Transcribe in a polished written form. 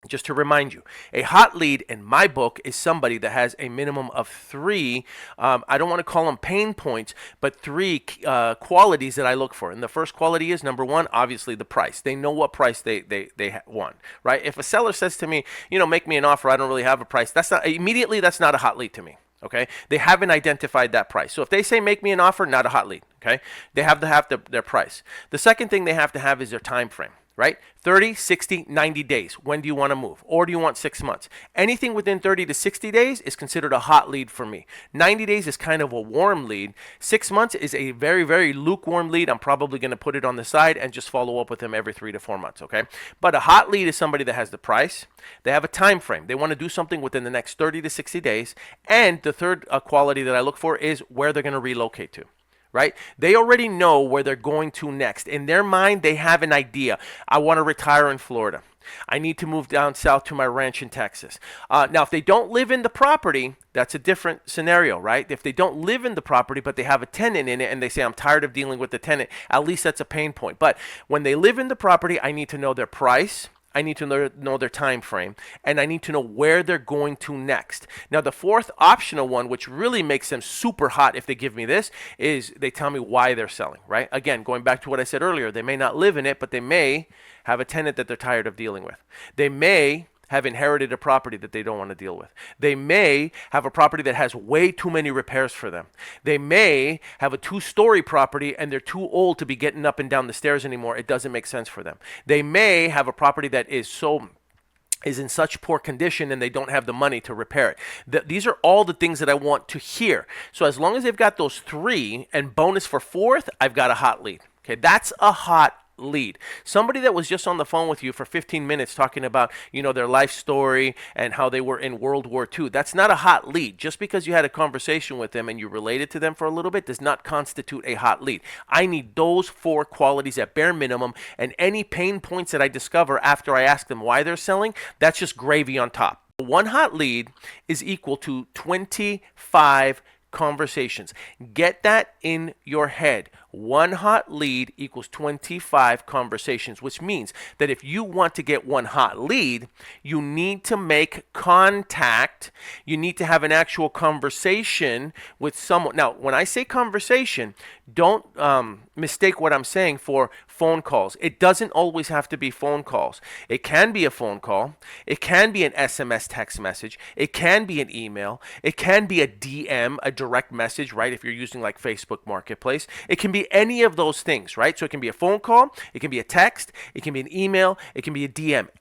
Just to remind you, a hot lead in my book is somebody that has a minimum of three, I don't want to call them pain points, but three qualities that I look for. And the first quality is number one, obviously the price. They know what price they want, right? If a seller says to me, make me an offer, I don't really have a price, that's not a hot lead to me. Okay, they haven't identified that price. So if they say make me an offer, not a hot lead. Okay, they have to have their price. The second thing they have to have is their time frame, right? 30, 60, 90 days. When do you want to move? Or do you want 6 months? Anything within 30 to 60 days is considered a hot lead for me. 90 days is kind of a warm lead. 6 months is a very, very lukewarm lead. I'm probably going to put it on the side and just follow up with them every 3 to 4 months, okay? But a hot lead is somebody that has the price. They have a time frame. They want to do something within the next 30 to 60 days. And the third quality that I look for is where they're going to relocate to, right? They already know where they're going to next. In their mind, they have an idea. I want to retire in Florida. I need to move down south to my ranch in Texas. Now, if they don't live in the property, that's a different scenario, right? If they don't live in the property, but they have a tenant in it and they say, I'm tired of dealing with the tenant, at least that's a pain point. But when they live in the property, I need to know their price. I need to know their time frame, and I need to know where they're going to next. Now, the fourth optional one, which really makes them super hot if they give me this, is they tell me why they're selling, right? Again, going back to what I said earlier, they may not live in it, but they may have a tenant that they're tired of dealing with. They may have inherited a property that they don't want to deal with. They may have a property that has way too many repairs for them. They may have a two-story property and they're too old to be getting up and down the stairs anymore. It doesn't make sense for them. They may have a property that is in such poor condition and they don't have the money to repair it. These are all the things that I want to hear. So as long as they've got those three, and bonus for fourth, I've got a hot lead. Okay, that's a hot lead. Somebody that was just on the phone with you for 15 minutes talking about, their life story and how they were in World War II. That's not a hot lead. Just because you had a conversation with them and you related to them for a little bit does not constitute a hot lead. I need those four qualities at bare minimum, and any pain points that I discover after I ask them why they're selling, that's just gravy on top. One hot lead is equal to 25 conversations. Get that in your head. One hot lead equals 25 conversations, which means that if you want to get one hot lead, you need to make contact. You need to have an actual conversation with someone. Now, when I say conversation, don't mistake what I'm saying for phone calls. It doesn't always have to be phone calls. It can be a phone call. It can be an SMS text message. It can be an email. It can be a DM, a direct message, right? If you're using like Facebook Marketplace, it can be any of those things, right? So it can be a phone call, it can be a text, it can be an email, it can be a DM.